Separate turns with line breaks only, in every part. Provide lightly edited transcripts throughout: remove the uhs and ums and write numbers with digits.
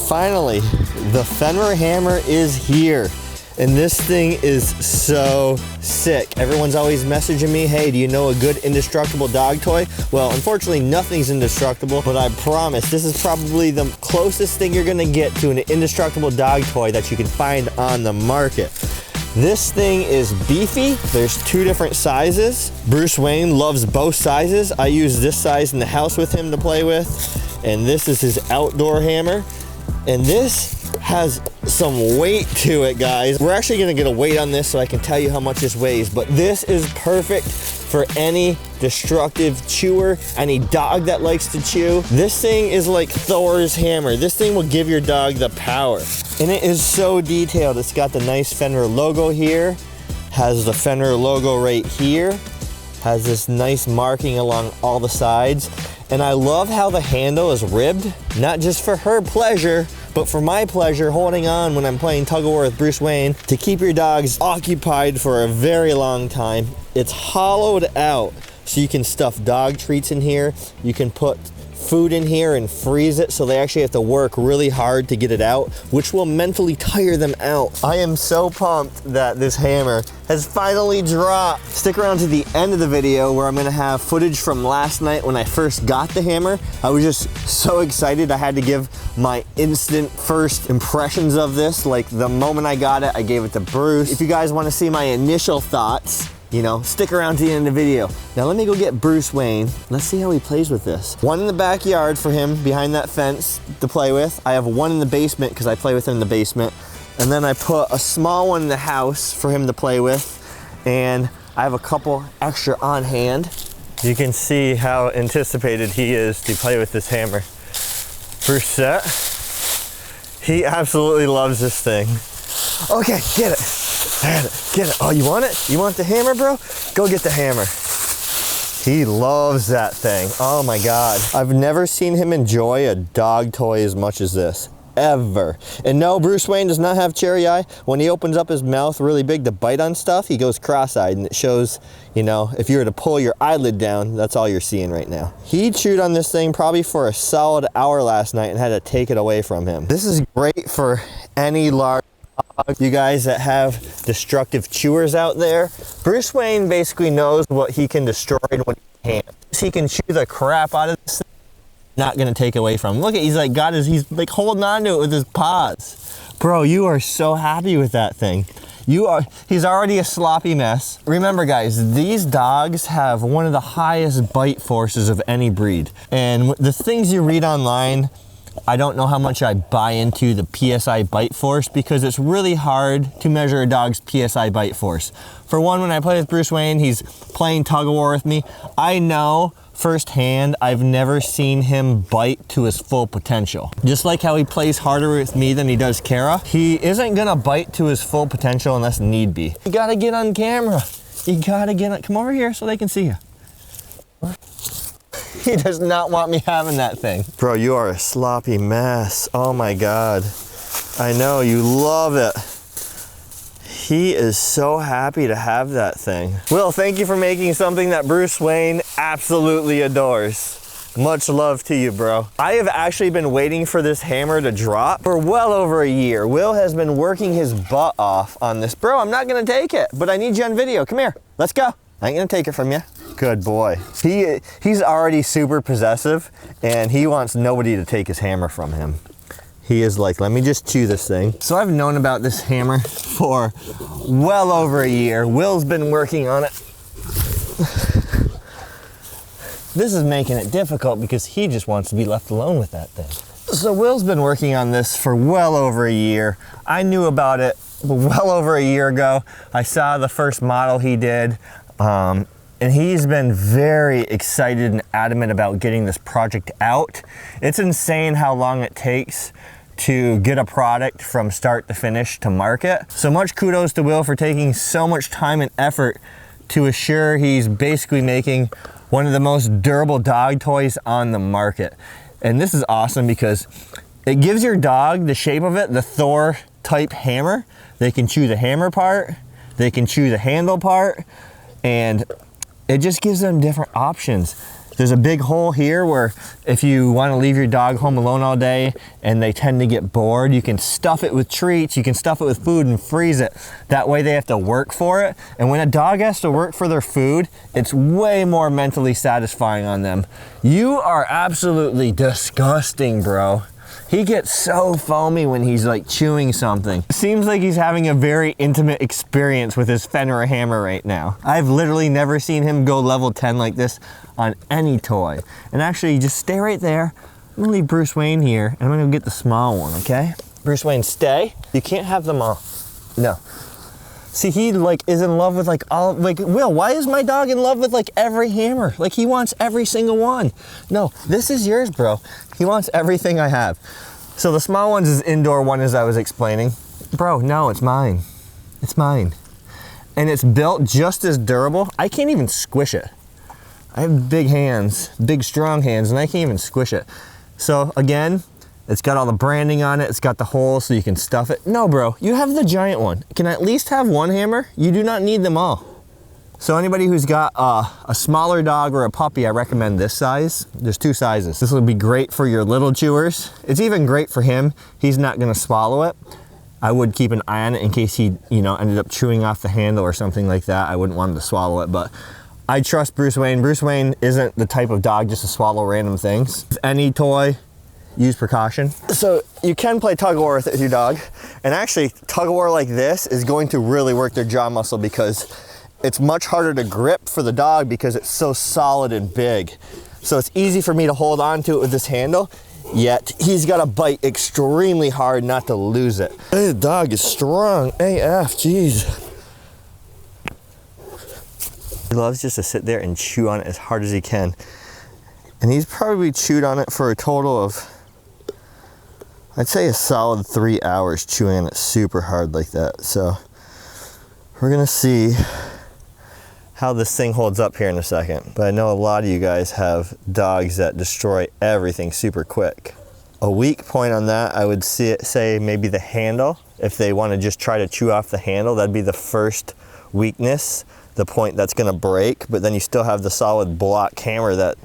finally, the Fenrir hammer is here. And this thing is so sick. Everyone's always messaging me, hey, do you know a good indestructible dog toy? Well, unfortunately, nothing's indestructible, but I promise this is probably the closest thing you're gonna get to an indestructible dog toy that you can find on the market. This thing is beefy. There's 2 different sizes. Bruce Wayne loves both sizes. I use this size in the house with him to play with, and this is his outdoor hammer. And this has some weight to it, guys. We're actually gonna get a weight on this so I can tell you how much this weighs, but this is perfect for any destructive chewer, any dog that likes to chew. This thing is like Thor's hammer. This thing will give your dog the power. And it is so detailed. It's got the nice Fenrir logo here, has the Fenrir logo right here, has this nice marking along all the sides. And I love how the handle is ribbed, not just for her pleasure, but for my pleasure, holding on when I'm playing tug of war with Bruce Wayne to keep your dogs occupied for a very long time. It's hollowed out so you can stuff dog treats in here. You can put food in here and freeze it, so they actually have to work really hard to get it out, which will mentally tire them out. I am so pumped that this hammer has finally dropped. Stick around to the end of the video where I'm gonna have footage from last night when I first got the hammer. I was just so excited. I had to give my instant first impressions of this. Like the moment I got it, I gave it to Bruce. If you guys wanna see my initial thoughts, you know, stick around to the end of the video. Now let me go get Bruce Wayne. Let's see how he plays with this. One in the backyard for him behind that fence to play with. I have one in the basement because I play with him in the basement. And then I put a small one in the house for him to play with. And I have a couple extra on hand. You can see how anticipated he is to play with this hammer. First set. He absolutely loves this thing. Okay, get it. Get it. Oh, you want it? You want the hammer, bro? Go get the hammer. He loves that thing. Oh my God. I've never seen him enjoy a dog toy as much as this, ever. And no, Bruce Wayne does not have cherry eye. When he opens up his mouth really big to bite on stuff, he goes cross-eyed, and it shows, you know, if you were to pull your eyelid down, that's all you're seeing right now. He chewed on this thing probably for a solid hour last night and had to take it away from him. This is great for any large dog. You guys that have destructive chewers out there, Bruce Wayne basically knows what he can destroy and what he can't. He can chew the crap out of this thing, not gonna take away from him. Look at, he's like holding on to it with his paws. Bro, you are so happy with that thing. He's already a sloppy mess. Remember guys, these dogs have one of the highest bite forces of any breed. And the things you read online, I don't know how much I buy into the PSI bite force, because it's really hard to measure a dog's PSI bite force. For one, when I play with Bruce Wayne, he's playing tug of war with me. I know firsthand, I've never seen him bite to his full potential. Just like how he plays harder with me than he does Kara, he isn't gonna bite to his full potential unless need be. You gotta get on camera. You gotta get on, come over here so they can see you. He does not want me having that thing. Bro, you are a sloppy mess. Oh my God. I know, you love it. He is so happy to have that thing. Will, thank you for making something that Bruce Wayne absolutely adores. Much love to you, bro. I have actually been waiting for this hammer to drop for well over a year. Will has been working his butt off on this. Bro, I'm not gonna take it, but I need you on video. Come here, let's go. I ain't gonna take it from you. Good boy. He's already super possessive, and he wants nobody to take his hammer from him. He is like, let me just chew this thing. So I've known about this hammer for well over a year. Will's been working on it. This is making it difficult because he just wants to be left alone with that thing. So Will's been working on this for well over a year. I knew about it well over a year ago. I saw the first model he did. And he's been very excited and adamant about getting this project out. It's insane how long it takes to get a product from start to finish to market. So much kudos to Will for taking so much time and effort to assure he's basically making one of the most durable dog toys on the market. And this is awesome because it gives your dog the shape of it, the Thor type hammer. They can chew the hammer part, they can chew the handle part, and it just gives them different options. There's a big hole here where if you want to leave your dog home alone all day and they tend to get bored, you can stuff it with treats, you can stuff it with food and freeze it. That way they have to work for it. And when a dog has to work for their food, it's way more mentally satisfying on them. You are absolutely disgusting, bro. He gets so foamy when he's like chewing something. Seems like he's having a very intimate experience with his Fenrir hammer right now. I've literally never seen him go level 10 like this on any toy. And actually, just stay right there. I'm gonna leave Bruce Wayne here, and I'm gonna go get the small one, okay? Bruce Wayne, stay. You can't have them all. No. See, he like is in love with like all, like, Will, why is my dog in love with like every hammer? Like he wants every single one. No, this is yours, bro. He wants everything I have. So the small ones is indoor one, as I was explaining. Bro, no, it's mine. It's mine. And it's built just as durable. I can't even squish it. I have big hands, big strong hands, and I can't even squish it. So again, it's got all the branding on it. It's got the hole so you can stuff it. No, bro, you have the giant one. Can I at least have one hammer? You do not need them all. So anybody who's got a smaller dog or a puppy, I recommend this size. There's two sizes. This will be great for your little chewers. It's even great for him. He's not gonna swallow it. I would keep an eye on it in case he, ended up chewing off the handle or something like that. I wouldn't want him to swallow it, but I trust Bruce Wayne. Bruce Wayne isn't the type of dog just to swallow random things. Any toy, use precaution. So you can play tug of war with your dog. And actually, tug of war like this is going to really work their jaw muscle because it's much harder to grip for the dog because it's so solid and big. So it's easy for me to hold on to it with this handle, yet he's got to bite extremely hard not to lose it. Hey, the dog is strong AF, jeez. He loves just to sit there and chew on it as hard as he can. And he's probably chewed on it for a total of, I'd say a solid 3 hours chewing on it super hard like that. So we're gonna see how this thing holds up here in a second. But I know a lot of you guys have dogs that destroy everything super quick. A weak point on that, I would say maybe the handle. If they want to just try to chew off the handle, that'd be the first weakness, the point that's gonna break, but then you still have the solid block hammer that,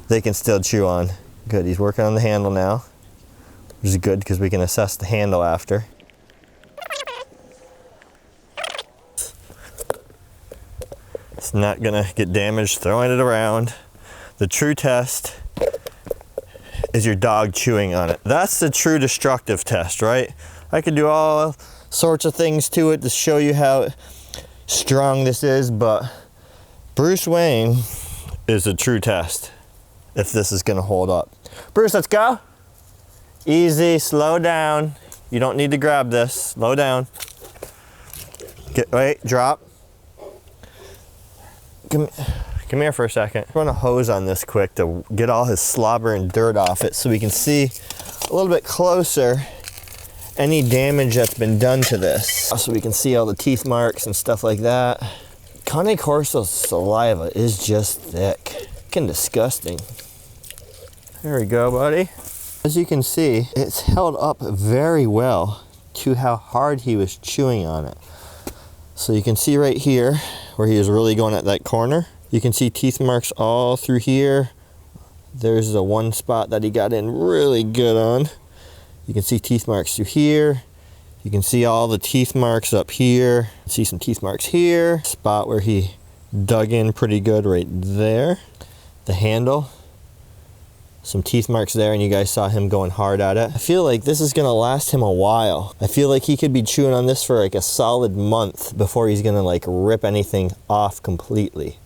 they can still chew on. Good, he's working on the handle now, which is good because we can assess the handle after. It's not gonna get damaged throwing it around. The true test is your dog chewing on it. That's the true destructive test, right? I could do all sorts of things to it to show you how strong this is, but Bruce Wayne is a true test if this is gonna hold up. Bruce, let's go. Easy, slow down. You don't need to grab this, slow down. Wait, drop. Come here for a second. Run a hose on this quick to get all his slobber and dirt off it so we can see a little bit closer any damage that's been done to this. So we can see all the teeth marks and stuff like that. Corso's saliva is just thick. Fucking disgusting. There we go, buddy. As you can see, it's held up very well to how hard he was chewing on it. So you can see right here where he was really going at that corner. You can see teeth marks all through here. There's the one spot that he got in really good on. You can see teeth marks through here. You can see all the teeth marks up here. See some teeth marks here. Spot where he dug in pretty good right there. The handle. Some teeth marks there, and you guys saw him going hard at it. I feel like this is gonna last him a while. I feel like he could be chewing on this for like a solid month before he's gonna like rip anything off completely.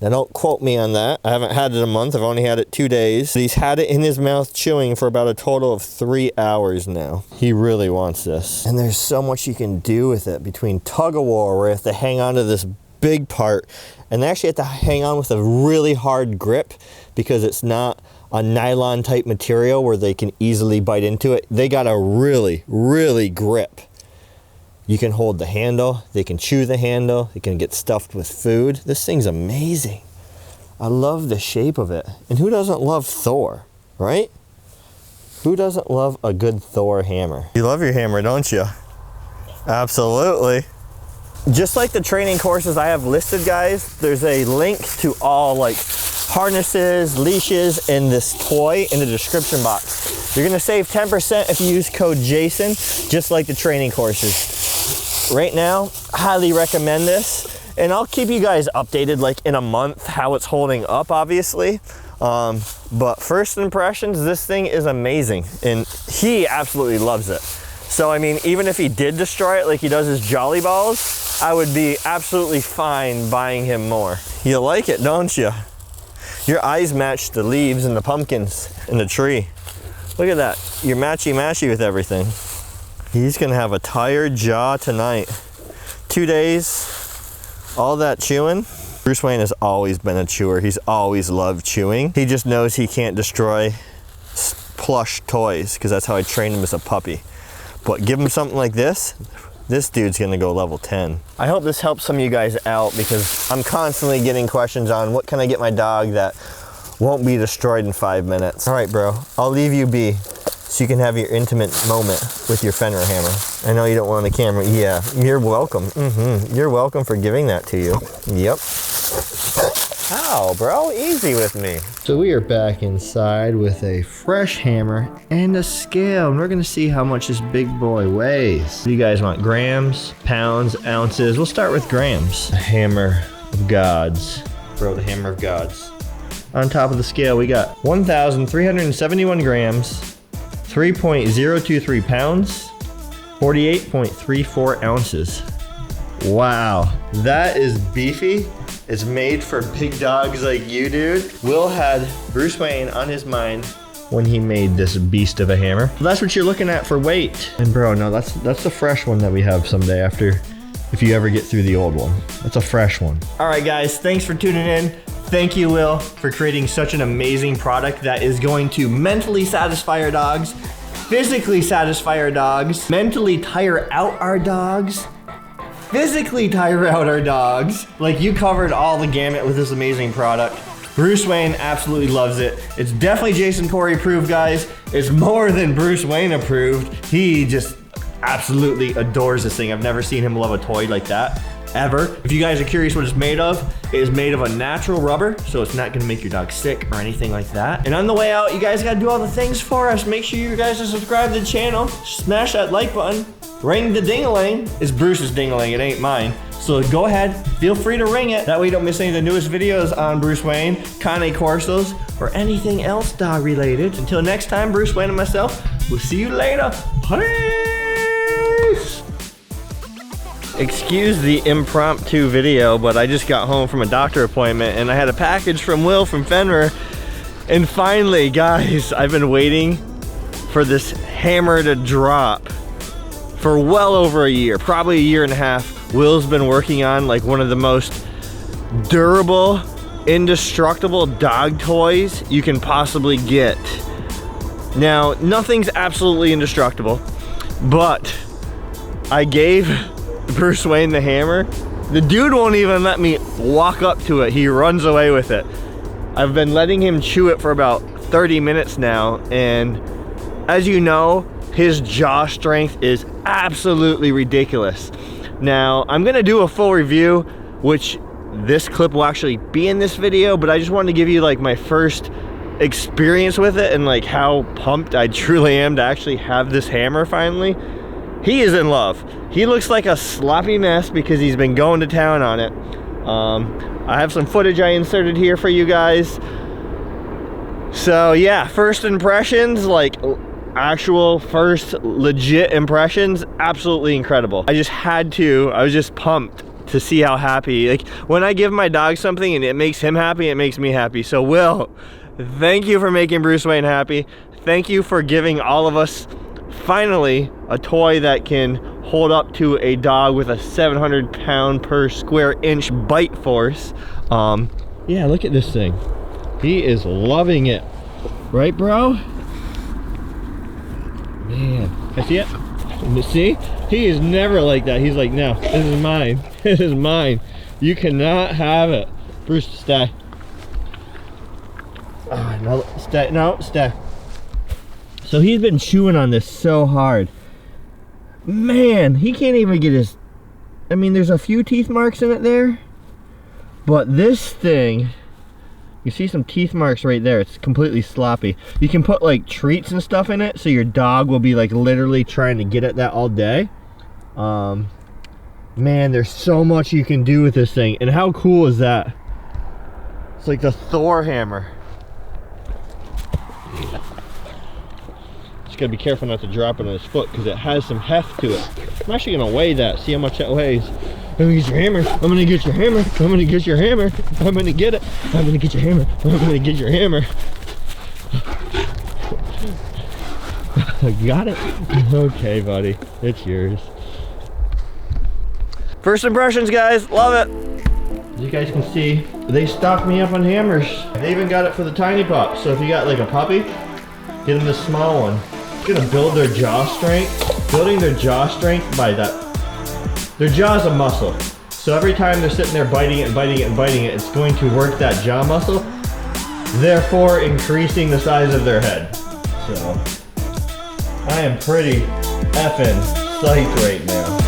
Now don't quote me on that. I haven't had it a month, I've only had it 2 days. But he's had it in his mouth chewing for about a total of 3 hours now. He really wants this. And there's so much you can do with it between tug of war, where you have to hang on to this big part, and they actually have to hang on with a really hard grip because it's not a nylon type material where they can easily bite into it. They gotta really, really grip. You can hold the handle, they can chew the handle, it can get stuffed with food. This thing's amazing. I love the shape of it. And who doesn't love Thor, right? Who doesn't love a good Thor hammer? You love your hammer, don't you? Absolutely. Just like the training courses I have listed, guys, there's a link to all like harnesses, leashes, and this toy in the description box. You're gonna save 10% if you use code Jason, just like the training courses. Right now, highly recommend this. And I'll keep you guys updated like in a month how it's holding up, obviously. But first impressions, this thing is amazing. And he absolutely loves it. So, I mean, even if he did destroy it like he does his Jolly Balls, I would be absolutely fine buying him more. You like it, don't you? Your eyes match the leaves and the pumpkins in the tree. Look at that. You're matchy-matchy with everything. He's gonna have a tired jaw tonight. 2 days, all that chewing. Bruce Wayne has always been a chewer. He's always loved chewing. He just knows he can't destroy plush toys because that's how I trained him as a puppy. But give him something like this dude's gonna go level 10. I hope this helps some of you guys out because I'm constantly getting questions on what can I get my dog that won't be destroyed in 5 minutes. All right, bro, I'll leave you be so you can have your intimate moment with your Fenrir hammer. I know you don't want the camera. Yeah, you're welcome. You're welcome for giving that to you. Yep. Ow, bro, easy with me. So we are back inside with a fresh hammer and a scale, and we're gonna see how much this big boy weighs. You guys want grams, pounds, ounces? We'll start with grams. The hammer of gods. Bro, the hammer of gods. On top of the scale, we got 1,371 grams, 3.023 pounds, 48.34 ounces. Wow, that is beefy. It's made for big dogs like you, dude. Will had Bruce Wayne on his mind when he made this beast of a hammer. Well, that's what you're looking at for weight. And bro, no, that's the fresh one that we have someday after, if you ever get through the old one. That's a fresh one. All right, guys, thanks for tuning in. Thank you, Will, for creating such an amazing product that is going to mentally satisfy our dogs, physically satisfy our dogs, mentally tire out our dogs, physically tire out our dogs. Like, you covered all the gamut with this amazing product. Bruce Wayne absolutely loves it. It's definitely Jason Corey approved, guys. It's more than Bruce Wayne approved. He just absolutely adores this thing. I've never seen him love a toy like that, ever. If you guys are curious what it's made of, it is made of a natural rubber, so it's not gonna make your dog sick or anything like that. And on the way out, you guys gotta do all the things for us. Make sure you guys are subscribed to the channel. Smash that like button. Ring the ding-a-ling. It's Bruce's ding-a-ling, it ain't mine. So go ahead, feel free to ring it. That way you don't miss any of the newest videos on Bruce Wayne, Cane Corsos, or anything else dog related. Until next time, Bruce Wayne and myself, we'll see you later. Peace! Excuse the impromptu video, but I just got home from a doctor appointment and I had a package from Will from Fenrir. And finally, guys, I've been waiting for this hammer to drop for well over a year, probably a year and a half. Will's been working on like one of the most durable, indestructible dog toys you can possibly get. Now, nothing's absolutely indestructible, but I gave Bruce Wayne the hammer. The dude won't even let me walk up to it. He runs away with it. I've been letting him chew it for about 30 minutes now, and as you know, his jaw strength is absolutely ridiculous. Now, I'm gonna do a full review, which this clip will actually be in this video, but I just wanted to give you like my first experience with it and like how pumped I truly am to actually have this hammer finally. He is in love. He looks like a sloppy mess because he's been going to town on it. I have some footage I inserted here for you guys. So yeah, first impressions, like actual first legit impressions, absolutely incredible. I was just pumped to see how happy. Like, when I give my dog something and it makes him happy, it makes me happy. So Will, thank you for making Bruce Wayne happy. Thank you for giving all of us finally a toy that can hold up to a dog with a 700 pound per square inch bite force. Yeah, look at this thing. He is loving it. Right, bro? Man, I see it. See? He is never like that. He's like, no, this is mine. This is mine. You cannot have it. Bruce, stay. Oh, no, stay. No, stay. So he's been chewing on this so hard. Man, he can't even get his... I mean, there's a few teeth marks in it there. But this thing You see some teeth marks right there. It's completely sloppy. You can put like treats and stuff in it, so your dog will be like literally trying to get at that all day. Man, there's so much you can do with this thing. And how cool is that? It's like the Thor hammer. Just gotta be careful not to drop it on his foot because it has some heft to it. I'm actually gonna weigh that, see how much that weighs. I'm gonna get your hammer. I'm gonna get your hammer. I'm gonna get your hammer. I'm gonna get it. I'm gonna get your hammer. I'm gonna get your hammer. I got it. Okay, buddy. It's yours. First impressions, guys. Love it. As you guys can see, they stocked me up on hammers. They even got it for the tiny pup. So if you got like a puppy, get them this small one. It's gonna build their jaw strength. Building their jaw strength by that. Their jaw's a muscle. So every time they're sitting there biting it and biting it and biting it, it's going to work that jaw muscle, therefore increasing the size of their head. So I am pretty effing psyched right now.